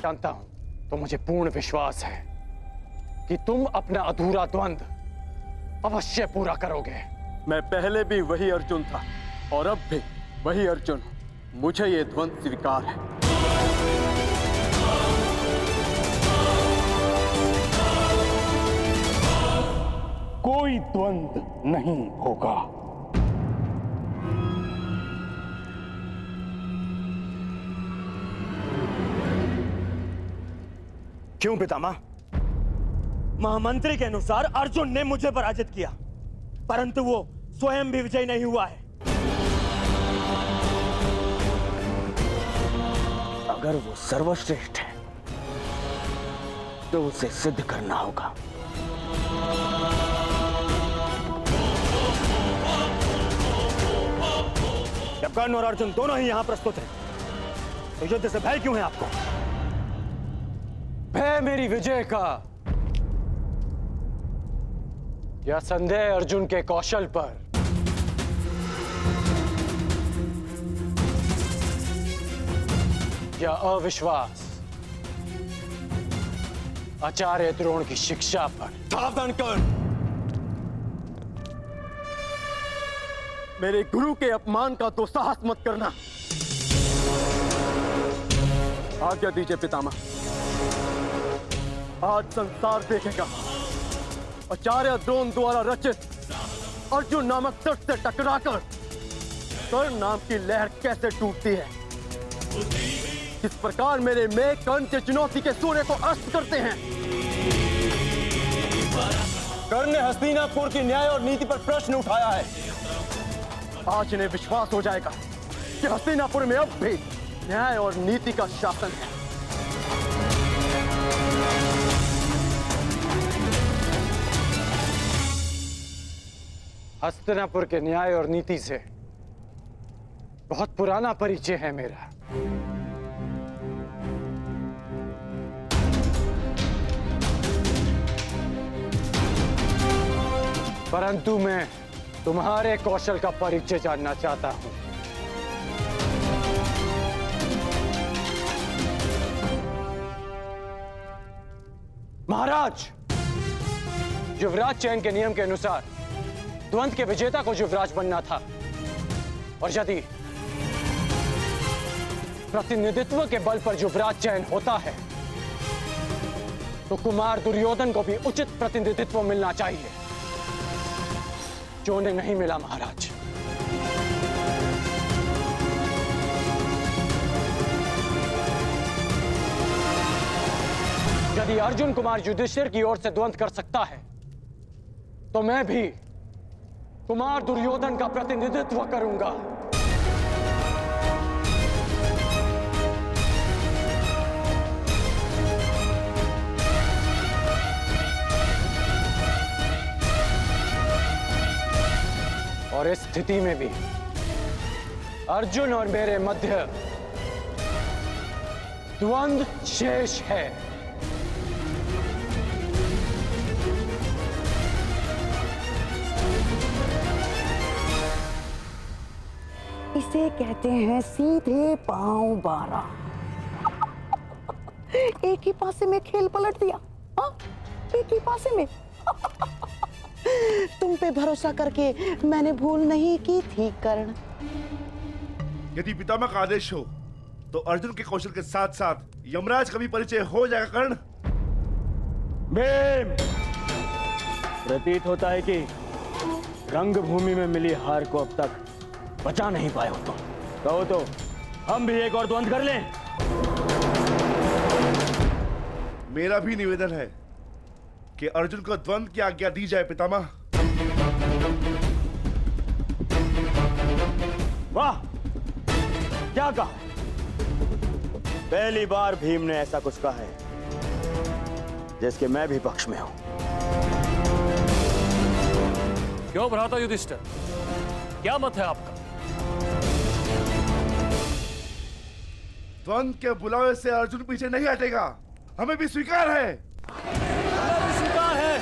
जानता हूं, तो मुझे पूर्ण विश्वास है कि तुम अपना अधूरा द्वंद अवश्य पूरा करोगे। मैं पहले भी वही अर्जुन था और अब भी वही अर्जुन हूं। मुझे ये द्वंद स्वीकार है। कोई द्वंद नहीं होगा। क्यों पितामह? महामंत्री के अनुसार अर्जुन ने मुझे पराजित किया, परंतु वो स्वयं भी विजयी नहीं हुआ है। अगर वो सर्वश्रेष्ठ है तो उसे सिद्ध करना होगा। जब कर्ण और अर्जुन दोनों ही यहां प्रस्तुत हैं, तो युद्ध से भय क्यों है आपको? भय मेरी विजय का या संदेह अर्जुन के कौशल पर? या अविश्वास आचार्य द्रोण की शिक्षा पर? सावधान कर्ण, मेरे गुरु के अपमान का तो साहस मत करना। आज्ञा दीजिए पितामह। आज संसार देखेगा आचार्य द्रोण द्वारा रचित अर्जुन नामक तट से टकराकर कर्ण नाम की लहर कैसे टूटती है। किस प्रकार मेरे में कर्ण की चुनौती के सूर्य को अस्त करते हैं। कर्ण ने हस्तिनापुर की न्याय और नीति पर प्रश्न उठाया है। आज इन्हें विश्वास हो जाएगा कि हस्तिनापुर में अब भी न्याय और नीति का शासन है। हस्तिनापुर के न्याय और नीति से बहुत पुराना परिचय है मेरा। परंतु मैं तुम्हारे कौशल का परिचय जानना चाहता हूं। महाराज, युवराज चयन के नियम के अनुसार द्वंद के विजेता को युवराज बनना था, और यदि प्रतिनिधित्व के बल पर युवराज चयन होता है तो कुमार दुर्योधन को भी उचित प्रतिनिधित्व मिलना चाहिए, जो उन्हें नहीं मिला महाराज। यदि अर्जुन कुमार युधिष्ठिर की ओर से द्वंद कर सकता है तो मैं भी कुमार दुर्योधन का प्रतिनिधित्व करूंगा। और इस स्थिति में भी अर्जुन और मेरे मध्य द्वंद शेष है। इसे कहते हैं सीधे पांव 12। एक ही पासे में खेल पलट दिया। हाँ? एक ही पासे में। तुम पे भरोसा करके मैंने भूल नहीं की थी कर्ण। यदि पितामह का आदेश हो तो अर्जुन के कौशल के साथ साथ यमराज का भी परिचय हो जाएगा कर्ण। भीम, प्रतीत होता है कि रंगभूमि में मिली हार को अब तक बचा नहीं पाए हो तुम। कहो तो हम भी एक और द्वंद कर लें। मेरा भी निवेदन है कि अर्जुन को द्वंद की आज्ञा दी जाए पितामह। वाह, क्या कहा? पहली बार भीम ने ऐसा कुछ कहा है जिसके मैं भी पक्ष में हूं। क्यों भ्राता युधिष्ठिर, क्या मत है आपका? द्वंद के बुलावे से अर्जुन पीछे नहीं हटेगा, हमें भी स्वीकार है। स्वीकार है।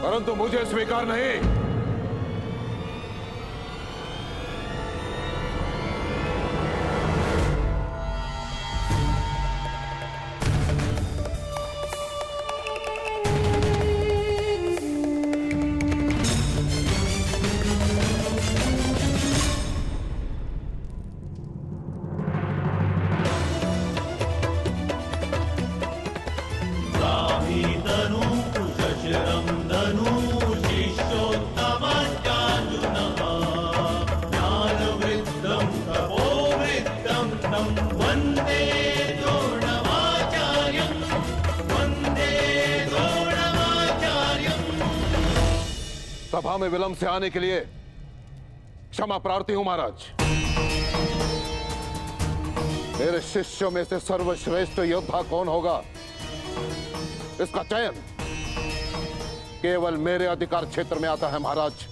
परंतु मुझे स्वीकार नहीं। सभा में विलंब से आने के लिए क्षमा प्रार्थी हूं महाराज। मेरे शिष्यों में से सर्वश्रेष्ठ योद्धा कौन होगा, इसका चयन केवल मेरे अधिकार क्षेत्र में आता है महाराज,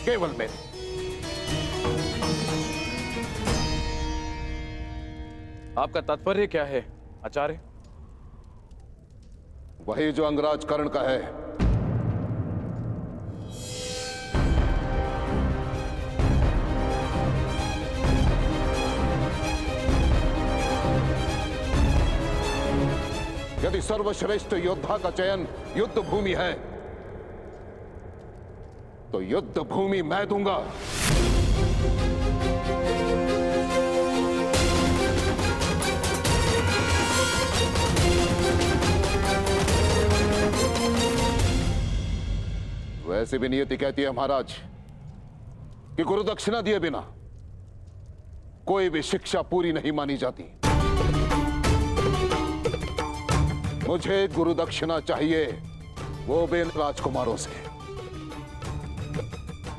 केवल मेरे। आपका तात्पर्य क्या है आचार्य? वही जो अंगराज कर्ण का है। यदि सर्वश्रेष्ठ योद्धा का चयन युद्ध भूमि है तो युद्ध भूमि मैं दूंगा। वैसे भी नियति कहती है महाराज कि गुरु दक्षिणा दिए बिना कोई भी शिक्षा पूरी नहीं मानी जाती। मुझे गुरु दक्षिणा चाहिए, वो भी राजकुमारों से।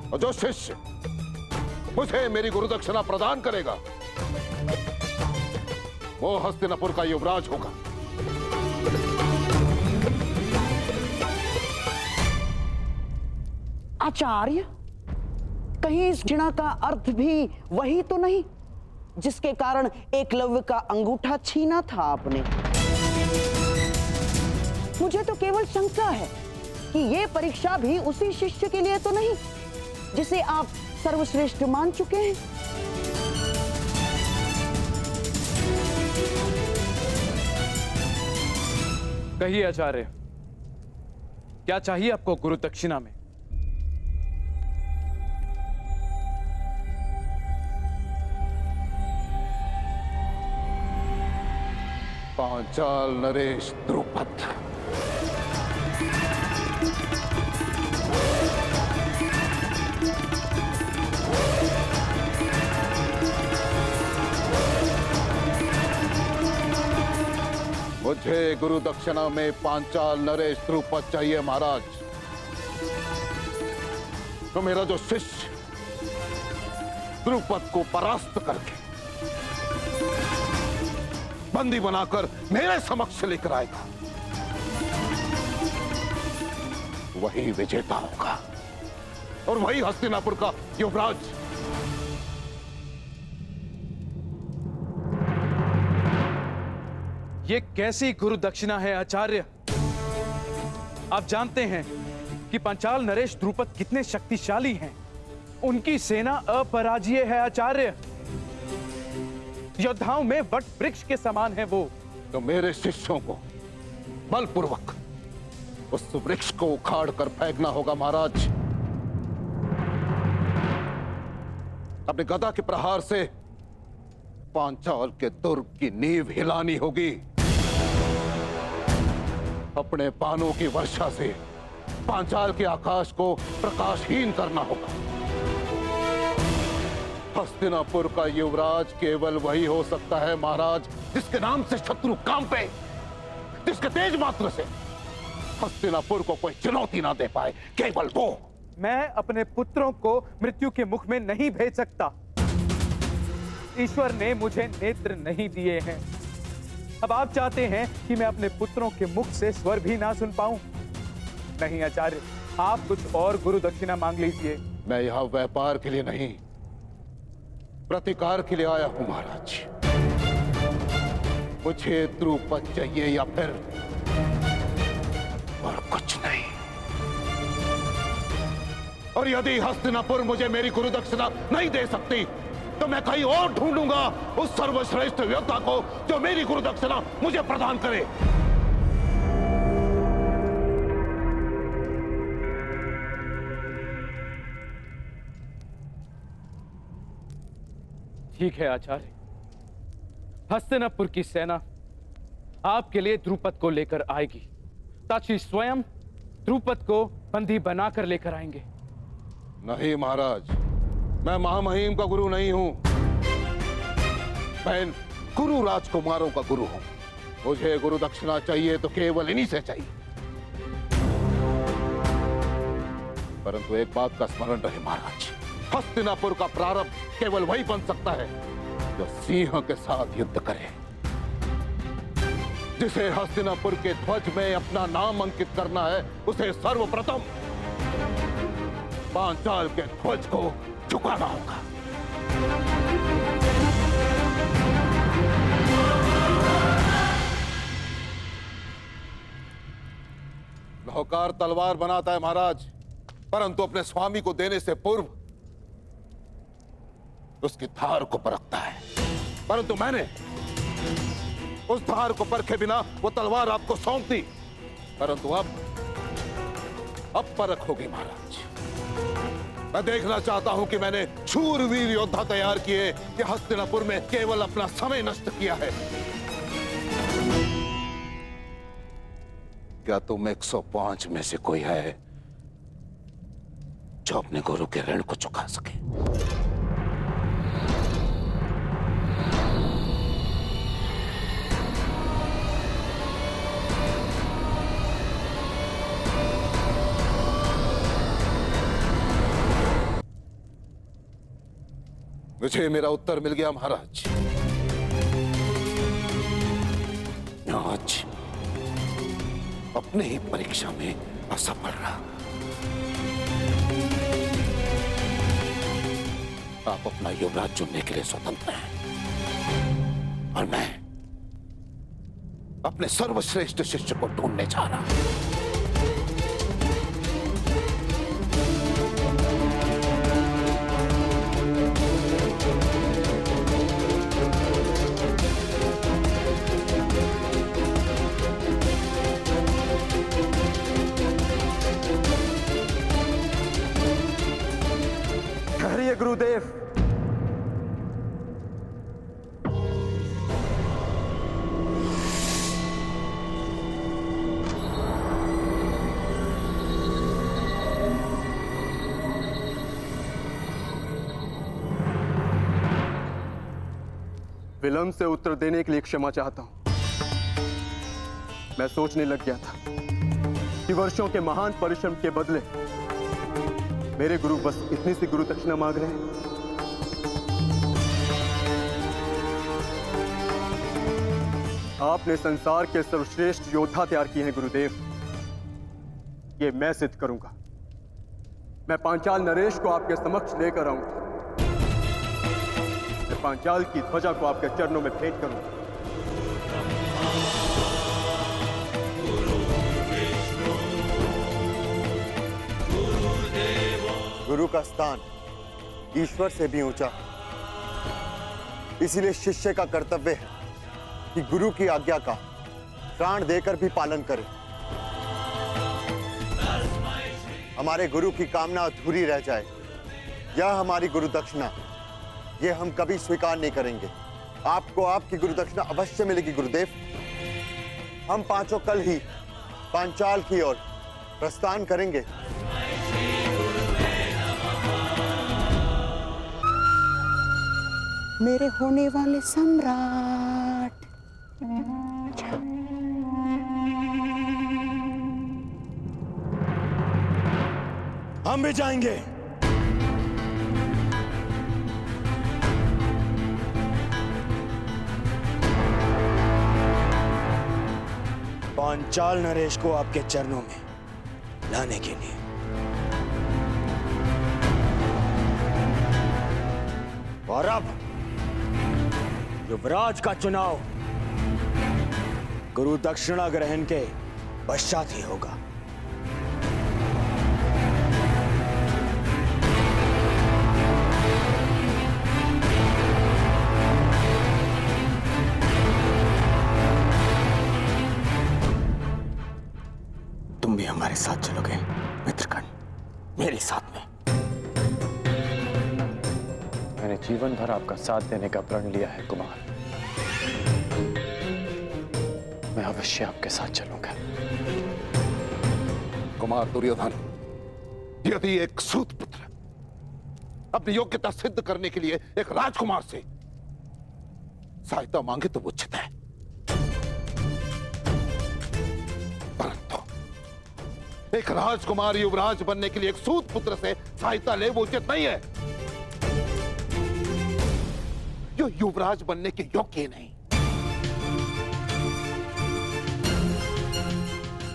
और जो शिष्य मुझे मेरी गुरु दक्षिणा प्रदान करेगा वो हस्तिनापुर का युवराज होगा। आचार्य, कहीं इस घृणा का अर्थ भी वही तो नहीं जिसके कारण एकलव्य का अंगूठा छीना था आपने? मुझे तो केवल शंका है कि ये परीक्षा भी उसी शिष्य के लिए तो नहीं जिसे आप सर्वश्रेष्ठ मान चुके हैं। कहिए आचार्य, क्या चाहिए आपको गुरु दक्षिणा में? पांचाल नरेश द्रुपद। मुझे गुरु दक्षिणा में पांचाल नरेश द्रुपद चाहिए महाराज। तो मेरा जो शिष्य द्रुपद को परास्त करके बंदी बनाकर मेरे समक्ष लेकर आएगा वही विजेता होगा और वही हस्तिनापुर का युवराज। ये कैसी गुरु दक्षिणा है आचार्य? आप जानते हैं कि पांचाल नरेश द्रुपद कितने शक्तिशाली हैं। उनकी सेना अपराजेय है आचार्य। योद्धाओं में वट वृक्ष के समान है वो। तो मेरे शिष्यों को बलपूर्वक उस वृक्ष को उखाड़ कर फेंकना होगा महाराज। अपने गदा के प्रहार से पांचाल के दुर्ग की नींव हिलानी होगी। अपने बाणों की वर्षा से पांचाल के आकाश को प्रकाशहीन करना होगा। हस्तिनापुर का युवराज केवल वही हो सकता है महाराज जिसके नाम से शत्रु कांपे, जिसके तेज मात्र से हस्तिनापुर को कोई चुनौती ना दे पाए, केवल वो। मैं अपने पुत्रों को मृत्यु के मुख में नहीं भेज सकता। ईश्वर ने मुझे नेत्र नहीं दिए हैं। अब आप चाहते हैं कि मैं अपने पुत्रों के मुख से स्वर भी ना सुन पाऊं? नहीं आचार्य, आप कुछ और गुरु दक्षिणा मांग लीजिए। मैं यहां व्यापार के लिए नहीं, प्रतिकार के लिए आया हूं महाराज। मुझे द्रुपद चाहिए या फिर और कुछ नहीं। और यदि हस्तिनापुर मुझे मेरी गुरु दक्षिणा नहीं दे सकती तो मैं कहीं और ढूंढूंगा उस सर्वश्रेष्ठ योद्धा को जो मेरी गुरु दक्षिणा मुझे प्रदान करे। ठीक है आचार्य, हस्तिनापुर की सेना आपके लिए द्रुपद को लेकर आएगी। ताची स्वयं द्रुपद को बंदी बनाकर लेकर आएंगे। नहीं महाराज, मैं महामहिम का गुरु नहीं हूं, मैं गुरु राजकुमारों का गुरु हूं। मुझे गुरु दक्षिणा चाहिए तो केवल इन्हीं से चाहिए। परंतु एक बात का स्मरण रहे महाराज, हस्तिनापुर का प्रारंभ केवल वही बन सकता है जो सिंह के साथ युद्ध करे। जिसे हस्तिनापुर के ध्वज में अपना नाम अंकित करना है उसे सर्वप्रथम पांचाल के ध्वज को झुकाना होगा। नौकार तलवार बनाता है महाराज, परंतु अपने स्वामी को देने से पूर्व उसकी धार को परखता है। परंतु मैंने उस धार को परखे बिना वो तलवार आपको सौंप दी, परंतु अब परख होगी महाराज। मैं देखना चाहता हूं कि मैंने शूरवीर योद्धा तैयार किए कि हस्तिनापुर में केवल अपना समय नष्ट किया है। क्या तुम 105 में से कोई है जो अपने गुरु के ऋण को चुका सके? मुझे मेरा उत्तर मिल गया महाराज। आज अपने ही परीक्षा में असफल रहा। आप अपना युवराज चुनने के लिए स्वतंत्र हैं और मैं अपने सर्वश्रेष्ठ शिष्य को ढूंढने जा रहा हूं। गुरुदेव, विलंब से उत्तर देने के लिए क्षमा चाहता हूं। मैं सोचने लग गया था कि वर्षों के महान परिश्रम के बदले मेरे गुरु बस इतनी सी गुरु दक्षिणा मांग रहे हैं। आपने संसार के सर्वश्रेष्ठ योद्धा तैयार किए हैं गुरुदेव, ये मैं सिद्ध करूंगा। मैं पांचाल नरेश को आपके समक्ष लेकर आऊंगा। मैं पांचाल की ध्वजा को आपके चरणों में भेंट करूंगा। गुरु का स्थान ईश्वर से भी ऊंचा है, इसीलिए शिष्य का कर्तव्य है कि गुरु की आज्ञा का प्राण देकर भी पालन करे। हमारे गुरु की कामना अधूरी रह जाए, यह हमारी गुरु दक्षिणा, यह हम कभी स्वीकार नहीं करेंगे। आपको आपकी गुरु दक्षिणा अवश्य मिलेगी गुरुदेव। हम पांचों कल ही पांचाल की ओर प्रस्थान करेंगे। मेरे होने वाले सम्राट। हम भी जाएंगे। पांचाल नरेश को आपके चरणों में लाने के लिए। और अब युवराज का चुनाव गुरु दक्षिणा ग्रहण के पश्चात ही होगा। हमारे साथ चलोगे मित्रकर्ण, मेरे साथ में। मैंने जीवन भर आपका साथ देने का प्रण लिया है कुमार। मैं अवश्य आपके साथ चलूंगा। कुमार दुर्योधन, यदि एक सूत पुत्र अपनी योग्यता सिद्ध करने के लिए एक राजकुमार से सहायता मांगे तो वो उचित है, परंतु एक राजकुमार युवराज बनने के लिए एक सूत पुत्र से सहायता ले वो उचित नहीं है। जो युवराज बनने के योग्य नहीं।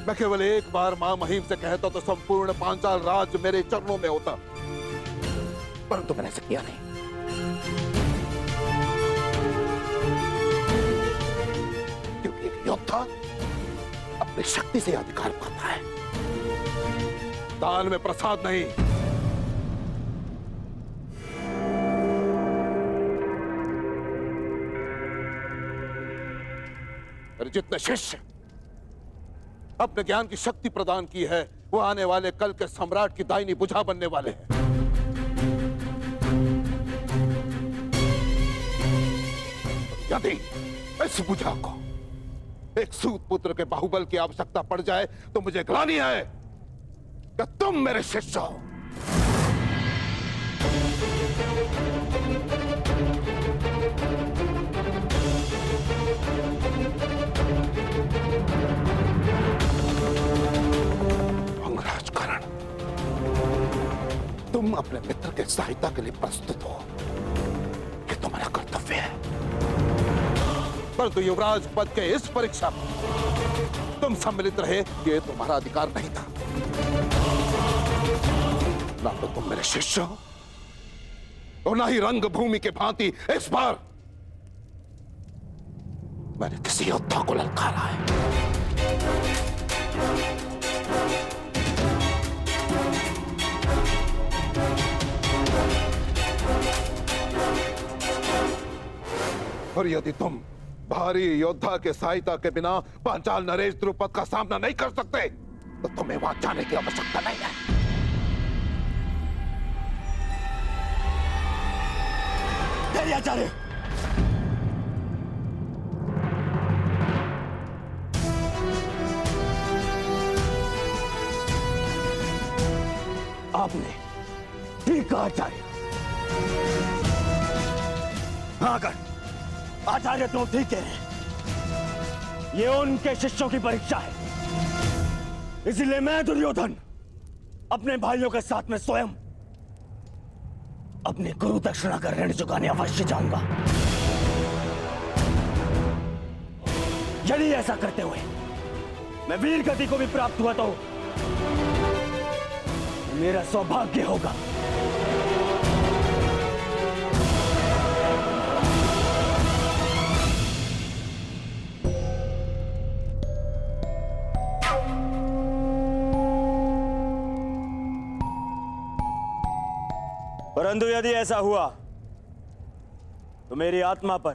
मैं केवल एक बार मां महिम से कहता तो संपूर्ण पांचाल राज मेरे चरणों में होता, परंतु मैंने ऐसा किया नहीं। क्योंकि एक योद्धा अपनी शक्ति से अधिकार पाता है, दान में प्रसाद नहीं। जितने शिष्य अपने ज्ञान की शक्ति प्रदान की है वो आने वाले कल के सम्राट की दाहिनी भुजा बनने वाले हैं। यदि इस भुजा को एक सूत पुत्र के बाहुबल की आवश्यकता पड़ जाए तो मुझे ग्लानि है कि तुम मेरे शिष्य हो। तुम अपने मित्र के सहायता के लिए प्रस्तुत हो, ये तुम्हारा कर्तव्य है, परंतु युवराज पद के इस परीक्षा में तुम सम्मिलित रहे ये तुम्हारा अधिकार नहीं था। ना तो तुम मेरे शिष्य हो और ना ही रंगभूमि के भांति इस बार मैंने किसी योद्धा को ललकारा है। और यदि तुम भारी योद्धा के सहायता के बिना पांचाल नरेश द्रुपद का सामना नहीं कर सकते तो तुम्हें वहां जाने की आवश्यकता नहीं है। आचार्य, आपने ठीक कहा आचार्य। हाँ कर आचार्य, तुम ठीक कह रहे हैं। ये उनके शिष्यों की परीक्षा है, इसलिए मैं दुर्योधन अपने भाइयों के साथ में स्वयं अपने गुरु दक्षिणा का ऋण चुकाने अवश्य जाऊंगा। यदि ऐसा करते हुए मैं वीर गति को भी प्राप्त हुआ तो मेरा सौभाग्य होगा। परंतु यदि ऐसा हुआ तो मेरी आत्मा पर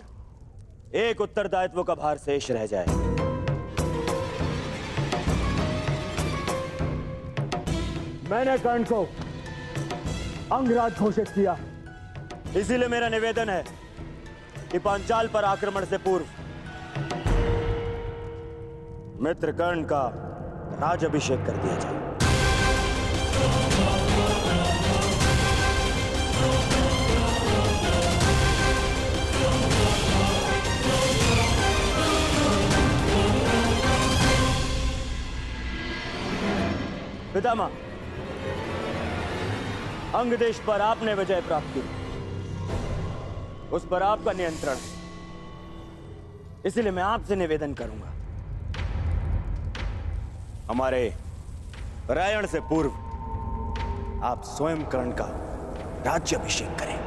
एक उत्तरदायित्व का भार शेष रह जाए। मैंने कर्ण को अंगराज घोषित किया, इसीलिए मेरा निवेदन है कि पांचाल पर आक्रमण से पूर्व मित्र कर्ण का राजाभिषेक कर दिया जाए। पितामह, अंग देश पर आपने विजय प्राप्त की, उस पर आपका नियंत्रण है, इसलिए मैं आपसे निवेदन करूंगा हमारे परायण से पूर्व आप स्वयं कर्ण का राज्याभिषेक करें।